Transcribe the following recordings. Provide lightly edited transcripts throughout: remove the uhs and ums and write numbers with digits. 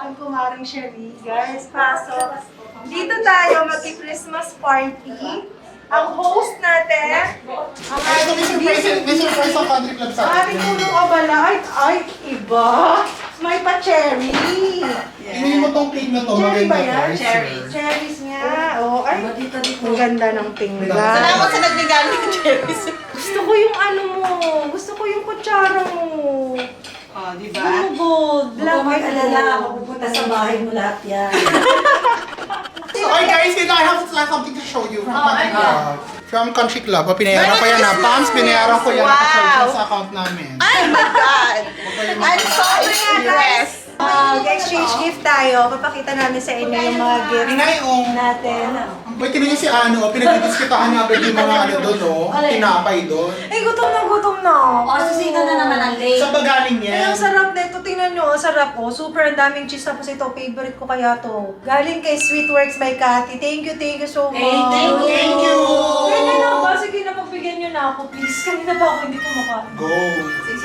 aking kumaring Sherry. Guys, pasok. Dito tayo magki-Christmas party. Ang host natin, ang May surprise ang country club sa ating punong abala. Ay, iba. May pa-cherry. Hindi mo tong cake na to, Cherry ba maganda yan? price. Cherry. Cherries nga. Oh, ay, ang ganda ng pinggan. Salamat sa nagregalo ng cherries. Gusto ko yung ano mo. Gusto ko yung kutsara mo. Oh, di ba? Blue gold. Huwag kang mag-alala, mapupunta sa bahay mo lahat yan. So, okay guys, I have something to show you from country club. From country club. Pinayaran ko yan na. Pams, pinayaran ko yan. Naka-charge sa account namin. Oh my God! I'm so impressed! Mag-exchange gift tayo. Papakita namin sa inyo yung mga gift Inay, natin. Boy, tinan niyo si ano, pinag-diskitahan niya agad yung mga ano doon, no? Tinapay doon. Ay, gutom na, gutom na. O, sino na naman ang late? Sa bagaling Ay, yan. ang sarap nito. Tingnan nyo, ang sarap po. Super ang daming cheese. Tapos ito, favorite ko kaya to. Galing kay Sweetworks by Cathy. Thank you so much. Thank you! Ganyan na ba? Sige na, pagbigyan nyo na ako, please. Kanina pa ako hindi kumakain. Go!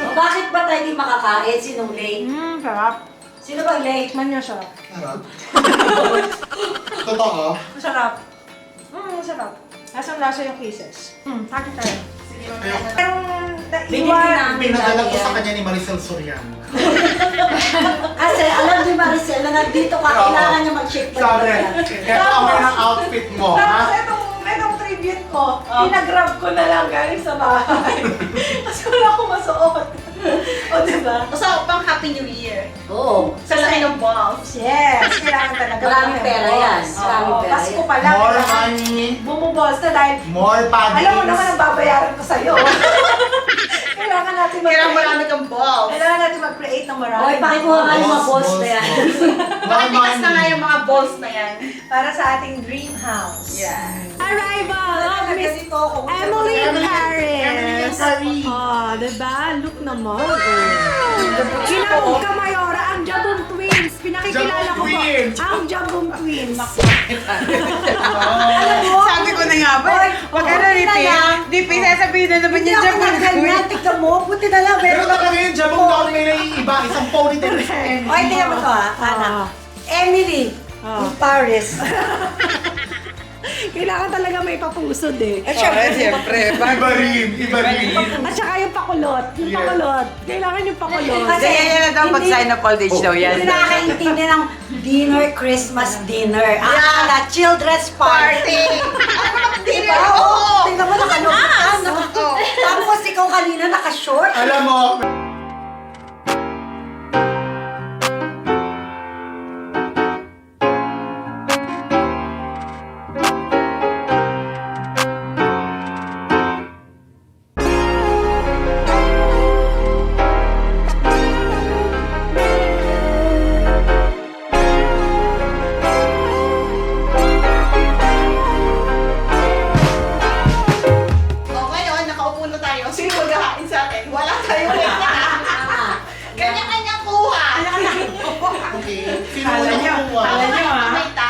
O, bakit ba tayo di makakain? Sinong late? Sarap. Sino bang late? Tikman nyo siya. Harap. Totoo? Masarap. Masarap. Lasang-lasa yung kisses. Taki tayo. Ayun. Merong Binigyan naiwan. namin Pinadala ko lagi sa yan. kanya ni Maricel Soriano. Kasi alam ni Maricel na nandito ka, Oo. kailangan niya mag-check pa Sabi, yan. eto ang ng outfit mo, Tapos ha? itong tribute ko, pinagrab ko na lang galing sa bahay. Kasi wala akong masuot. O, diba? So, pang Happy New Year. Oo. Sa laki ng balls. Yes, kailangan talaga. Maraming pera yan. Oo, Maraming pera Pasko yan. pa lang. More kailangan money, bumubols na dahil more paddies. alam mo naman ang babayaran ko sa'yo. Kailangan natin Kailangan mag-create. marami kang balls. Kailangan natin mag-create ng marami. Oy, pakikuha nga yung mga balls na yan. Pakitikas na nga yung mga balls na yan. Para sa ating dream house. Yeah. Arrival of Miss Emily Paris. Oh, diba? Look naman. Kinabog ka, Mayora, ang Jabong Twins. Pinakikilala ko Jabong po. Twins. Ang Jabong Twins. Sabi ko na nga ba? Wag ka na, Ripi. Ripi, sasabihin na naman Hindi yung ako Japan nagganyan. Tignan mo, buti na lang. Pero Meron talaga yung jabong daw may naiiba, isang ponytail. Oy, tingnan mo to ha, anak. Emily, in Paris. Kailangan talaga may papusod eh. Siyempre. Iba rin. At saka yung pakulot. Yung Yes. pakulot. Kailangan yung pakulot. Kasi Yan na daw pag-sign up all age daw yan. Hindi nakakaintindi ng dinner, Christmas dinner. Akala, children's party. Dinner. Diba? Oo. Tingnan mo, nakalungkan. Tapos ikaw kanina naka-short. Alam mo, O ngayon, nakaupo na tayo. Sino maghahain sa atin? Wala tayong kanya. Kanya-kanya kuha. okay. Sino mo nakuha?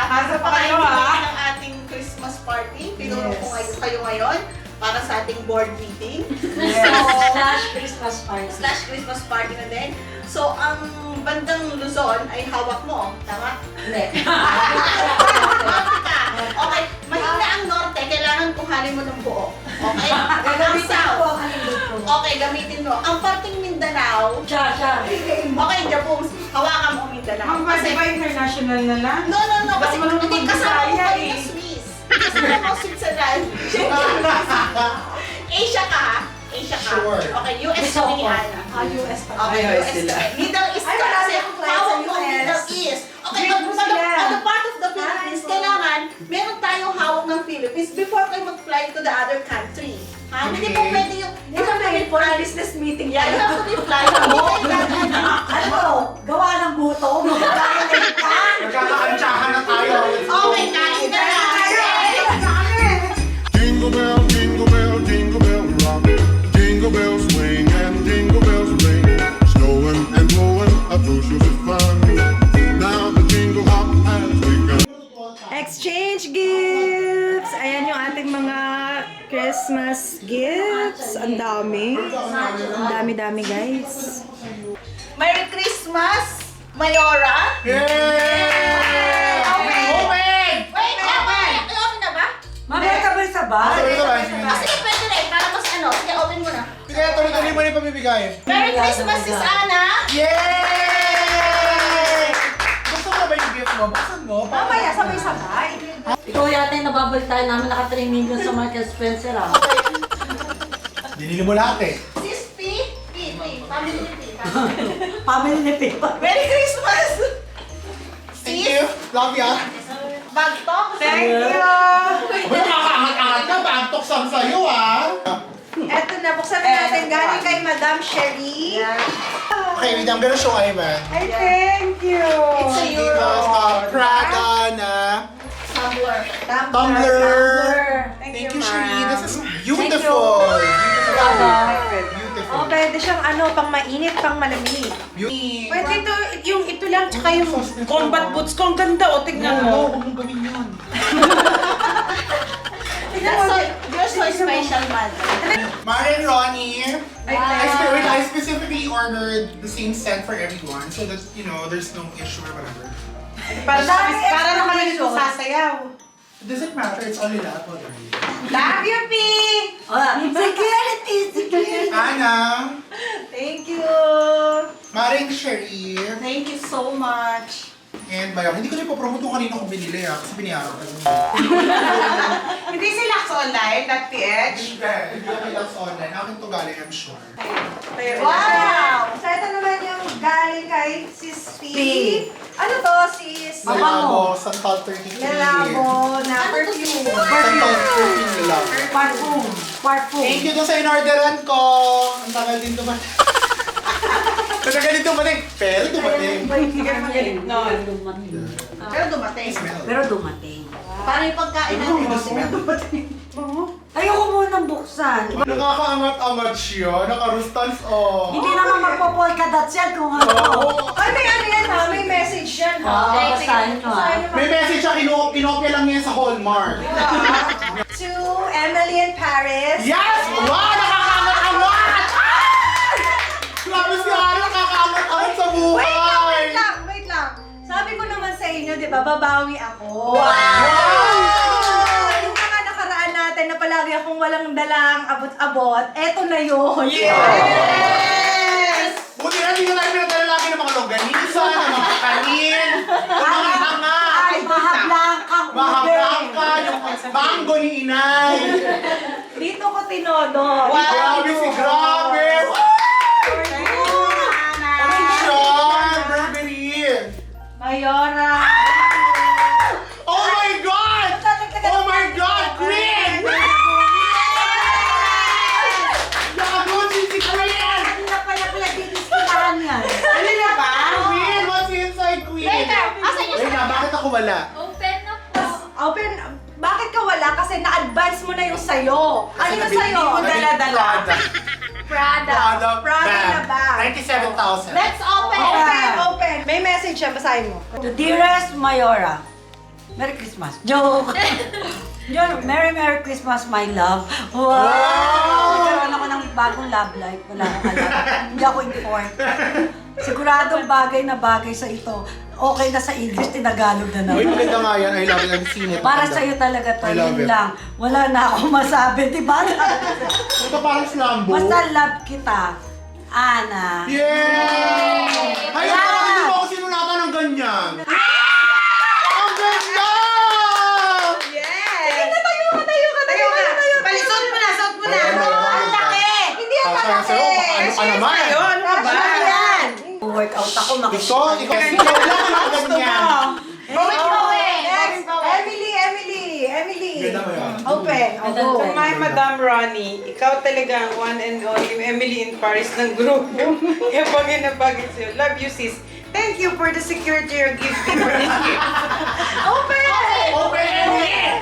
Para pa kayo ng ating Christmas party. Pinuro ko kayo ngayon para sa ating board meeting. Slash Christmas party. Slash Christmas party na din. So, ang bandang Luzon ay hawak mo. Tama? Hindi. Okay, mahina ang norte, kailangan kuhanin mo ng buo. Okay? Ang Gagamitin ko south. ang kanilang ko. Okay, gamitin mo. Ang parting Mindanao, Siya. okay, Japong, hawakan mo ang Mindanao. Kasi, international na lang? no, kasi Baka marunong hindi kasama mo magbisaya kayo eh. ng Swiss. Kasama mo Switzerland. Asia ka ha? Asia ka. Sure. Okay, US Gusto kami ko. ni Ana. US pa. Okay, US sila. Middle East Ay, ka wala kasi na akong client sa hawak mo ang US. Middle East. Okay, Great mo sila. on the part of the Philippines, kailangan meron tayong hawak ng Philippines before kayo mag-fly to the other country. Ha? Hindi po Okay. pwede yung... Hindi ka pwede for a business meeting. Yeah, you have to be flying. Ano? Gawa ng buto? Magkakalit ka? Nagkakaantsahan na tayo. Okay, kain na lang. Jingle bell, jingle bell rock. Jingle bells swing and jingle bells ring. Snowing and blowing up bushels of fun. Now the jingle hop has begun. Exchange gifts! Ayan yung ating mga Christmas gifts. Ang dami. Ang dami-dami, guys. Merry Christmas! Mayora. Yay! Okay. Open! Wait, open! I-open na ba? Mamaya sabay-sabay. Sabay-sabay, sige. Sige, pwede rin. Para mas ano. Sige, open mo na. Sige, tuloy-tuloy mo na yung pamibigay. Merry Christmas, Sis Ana! Yay! Gusto mo ba yung gift mo? Buksan mo. Mamaya, sabay-sabay. Ikaw yata yung nababalitaan namin naka 3 million sa Market Spencer ah. Dinili mo lahat eh. Sis P. Family ni P. Family ni Pipa. Merry Christmas! Thank you. Love ya. Bag to. Thank you! Uy, nakakaangat-angat ka. Paantok sam sa'yo ah. Eto na, buksan na natin. Galing kay Madam Sherry. Okay, wait. I'm gonna show Ivan. Ay, thank you! It's a She gave us a Prada na Tumbler. tumbler. Thank you, Sherry. This is beautiful. Beautiful. Oh, pwede siyang pang mainit, pang malamig. Beautiful. Pwede ito lang, tsaka yung combat boots ko. Ang ganda, tignan Oo, mo. huwag mong gawin yun. You're so special, man. Mari and Ronnie, I specifically ordered the same scent for everyone so that, you know, there's no issue or whatever. Para naman ito sasayaw. It doesn't matter, it's all nila already. Love you, P! Security! Ana, Thank you! Maring Sherry, Thank you so much. and Bayaw. Hindi ko na ipopromote kung kanino kong binili kasi biniyaran ko. Hindi si Lax Online, .ph. Hindi ko kailangan sa online. Akin to galing, I'm sure. Wow! So, ito naman yung galing kay Sis P. Ano to, Sis? Lalabo, Santal 33. Lalabo na perfume. Santal 13 Lalabo. Parfum. Thank you dun sa in-orderan ko. Ang tagal din dumating. Ang tagal din dumating. Pero dumating. Pero dumating. Pero dumating. Para yung pagkain natin. Ayoko munang buksan. Nakakaangat-angat siya. Nakarustans, oh. Hindi naman magpo-polka dots yan kung ano. Oo. Ay, may yan ha? May message yan ha? Basahin nyo ah. May message siya, kinopya lang niya sa Hallmark. To Emily in Paris. Yes! Wow! Nakakaangat-angat! Ah! Grabe si Ara, nakakaangat-angat sa buhay! Wait lang. Sabi ko naman sa inyo, di ba, babawi ako. Yung mga nakaraan natin na palagi akong walang dalang abot-abot, eto na yun. Yes! Buti na, hindi ko tayo pinadala lagi ng mga longganisa, ng mga kanin, ng mga hanga. Ay, mahablangkang Mahablangka, yung mango ni inay. Dito ko tinodo. Grabe si Grabe! Sean, Burberry. Mayora. Oh my God! Oh my God! Queen! Gago, si Queen! Hindi na pala pinag-iiskilahan yan. Ano na ba? Queen! What's inside Queen? Asan yung Wait na, bakit ako wala? Open, bakit ka wala? Kasi na-advance mo na yung sayo. Ano yung sayo? Prada na bag. 97,000. Let's open! Open. May message siya, basahin mo. To dearest Mayora, Merry Christmas. Joke! Merry Christmas, my love. Wow! Nagkaroon ako ng bagong love life. Wala akong alam. Hindi ako informed. Siguradong bagay na bagay sa ito. Okay na sa English, tinagalog na Uy, naman. maganda nga yan. I love it. I've seen it. Para sa'yo talaga to, I love yun it. lang. Wala na akong masabi, di ba? Ito parang slambo. Basta love kita, Ana. Yay! Ayun, parang hindi mo ako sinulatan ng ganyan. Ang ganda! Yes! Tayo ka. Palisot mo na, suot mo na. Ang laki! Hindi ang malaki. Ano ka naman? Ano ba? Yan. Workout ako, Ikaw lang ang ganyan. Emily. Ganda mo yan. Open. Ganda Go. mo. My Madam Ronnie, ikaw talaga ang one and only Emily in Paris ng grupo. Kaya bagay na bagay sa'yo. Love you, sis. Thank you for the security you give me for this gift. Open! Open Emily!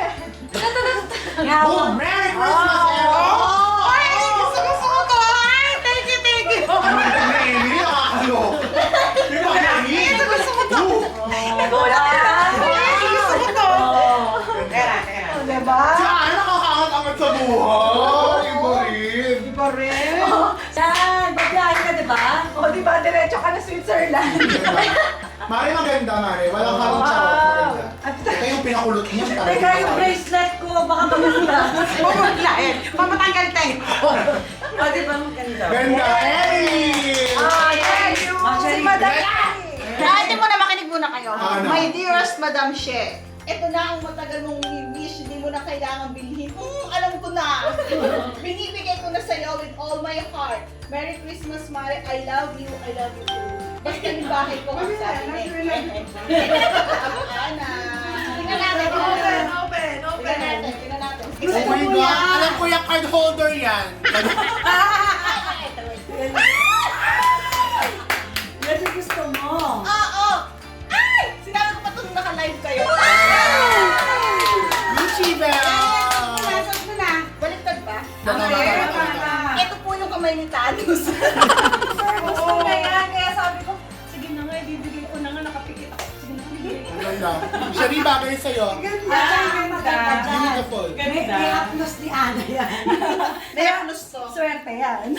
Oh, Merry Christmas, Emily! Ay, gusto ko to! Ay, thank you. Ano ba na Emily? Nakakalo. Di ba, Emily? Gusto ko to! Nagulat ka. Gusto ko to! Tera. Diba? Si Ana nakakaangat-angat sa buhay. Iba rin. Iba rin. Yan, babiyahin ka, di ba? O, diba? Diretso ka na sa Switzerland. Mare, maganda, Mare. Walang halong charot. Maganda. Ito yung pinakulot niya. Teka, yung bracelet ko, baka magasla. Pumaglain. Pamatanggal tayo. O, di ba maganda? Ganda, Emily! Thank you. Si Madam. Dati mo na makinig muna kayo. Ano? My dearest Madam She, ito na ang matagal mong wish, hindi mo na kailangan bilhin. Alam ko na. Binibigay ko na sa'yo with all my heart. Merry Christmas, Mare. I love you too. Basta yung bahay ko ang sabi niya. Ana. Tingnan natin. Tingnan natin. Oh my God! Alam ko yung card holder yan. Yan yung gusto mo. Oo! Ay! Sinabi ko pa ito nung naka-live kayo. Gucci Bell! Nasaan mo na? Baliktad ba? Tama. Ito po yung kamay ni Thanos. Gusto na yan. Kaya sabi ko, sige na nga, ibibigay ko na nga. Nakapikit ako. Sige na, ibibigay ko. Ganda. Sherry, bagay sa'yo. Beautiful. May haplos ni Ana yan. Thanos to. Swerte yan.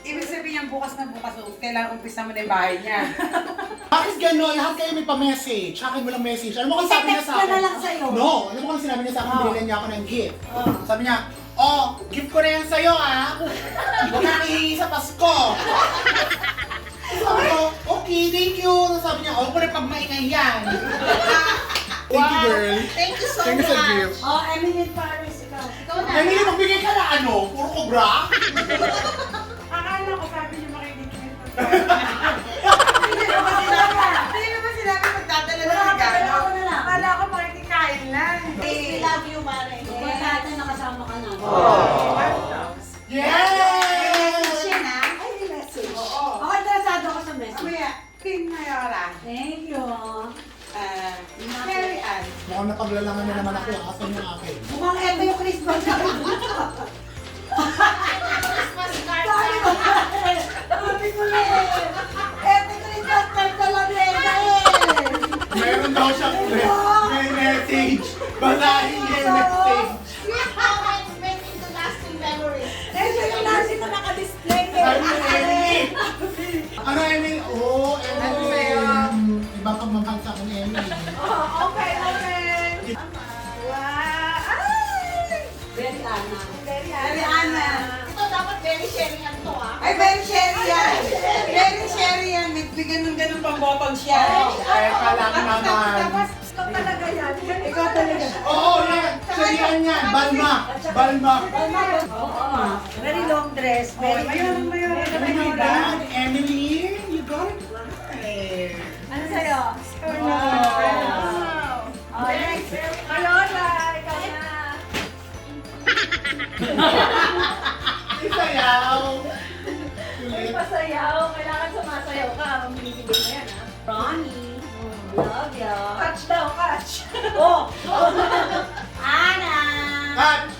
Ibig sabihin bukas na bukas, kailangan umpisa mo na yung bahay niya. Bakit gano'n? Lahat kayo may pa-message. Sa akin walang message. Alam mo kung sabi niya sa Text akin? na lang sa'yo. No! Alam mo kung sinabi niya sa akin, binili niya ako ng gift. Sabi niya, oh, gift ko na yan sa'yo ah. Huwag na nahihingi sa Pasko. Sabi ko, okay, thank you. Sabi niya, oh, ko na pag maingay yan. Thank you, girl. Thank you so Thank you sa much. gift. Oh, Emily in Paris, ikaw. Ikaw na. Emily, magbigay ka na ano? Puro obra? Akala ko sabi niyo makinig ko. Hindi mo ba sinabi magdadala ng regalo? Ako na lang. Akala ko makikikain lang. We love you, Mare. Kung natin nakasama ka na. Yes! Siya na. Ay, may message. Ako interesado ako sa message. Kuya, King Mayora. Thank you. Mary Ann. Mukhang napaglalangan na naman ako. Asan yung akin? Mukhang eto yung Christmas. Christmas card. Sabi ko na eto yung Christmas card na lang Meron daw siyang may message. Basahin niya yung message. Sweet moments made into lasting memories. Ito yung nasi na naka-display. Sabi ni Emily. Ano, Emily? Oh, Emily. Ibang kamamahal sa akin, Emily. Okay. Wow. Ay! Very Ana. Very Ana. Ito dapat very sharing ang to ah. Ay, very sherry yan. Very sherry yan. Bigyan ng ganun pang bottle siya. Teka lang naman. Ikaw talaga yan. Ikaw talaga. Oo, yan. Sarihan yan. Balma. Oo. Very long dress. Very Mayroon. Oh my God, Emily. You got it right. Ano sa'yo? Wow. Oh, next. Lola, ikaw na. Isayaw. Uy, pasayaw. Kailangan sumasayaw ka. Mamimigil mo yan, ha? Ronnie. Love ya. Catch daw, catch. Oh! Ana! Cut.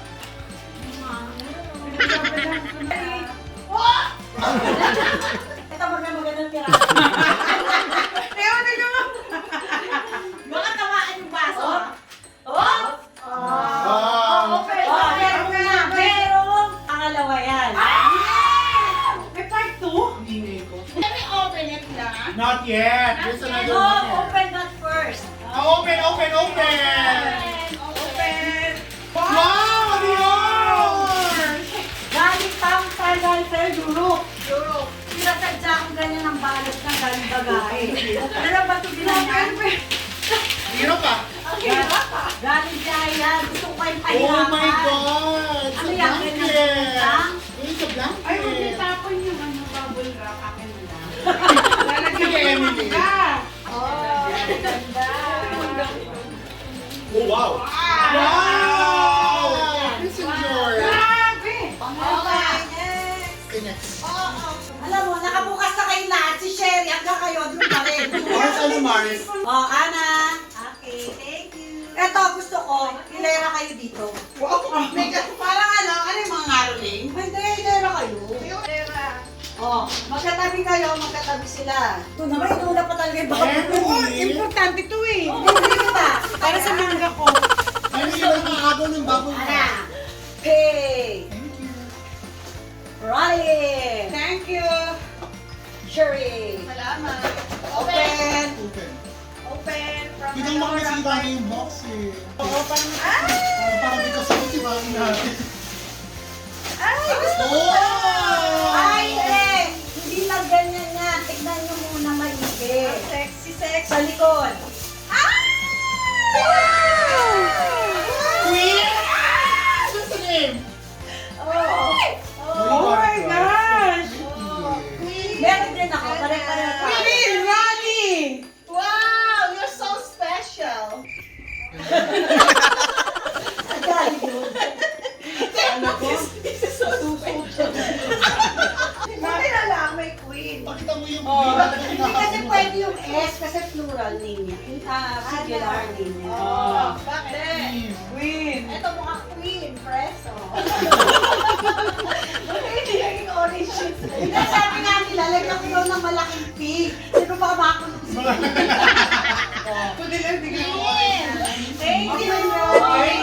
Ito magandang pirata. Baka tamaan yung baso ah. Wow. Merong pangalawa yan. May part 2? Ingay ko. Can we open it na? Not yet. There's another No, one here. open that first. Open. Wow, ano yun? Galing pang Thailand sa Europe. Pinatadya akong ganyan ng balot ng galing bagay. Pero ba ito ginanyan? Hero pa. Galing Thailand. Gusto ko kayong Oh pahirapan. my God. Ano Sa yan? blanket. Ganyan lang? It's a blanket. Ay, huwag niyo tapon yung bubble wrap. Akin na lang. Sige, Emily. Oh, wow. Wow. This is yours. Grabe! Okay, next. Alam mo, nakabukas na kayo lahat. Si Sherry, hanggang kayo, doon pa rin. Mars, ano, Mars? Oh, Ana. Okay, thank you. Eto, gusto ko, hilera kayo dito. Parang ano yung mga ngaroling? Hindi, hilera kayo. Oh, magkatabi kayo, magkatabi sila. Ito naman, inuna pa talaga yung baka. Emily. Importante to eh. Hindi kita. Para sa manga ko. Emily, nakakaagaw ng bubble wrap. Ana. Hey. Ryan. Thank you. Sherry. Wala? Biglang makakasita na yung box eh. Oo, parang because of si Mami natin. Ay, hindi lang ganyan yan. Tignan nyo muna maigi. Sexy. Sa likod. Queen! What's the name? Oh my gosh! Meron din ako, pare-pareho tayo. Queen, Rani! Wow, you're so special. This is so special. Buti na lang may queen. Pakita mo yung Hindi kasi pwede yung S kasi plural name niya. Singular name niya. Oh, Bakit? Queen! Ito mukha queen, preso. Hindi naging orange sheets. Hindi, sabi nga nila, lagyan ko daw ng malaking P. Sino ba makakulong siya? Kundi lang biglang Thank you.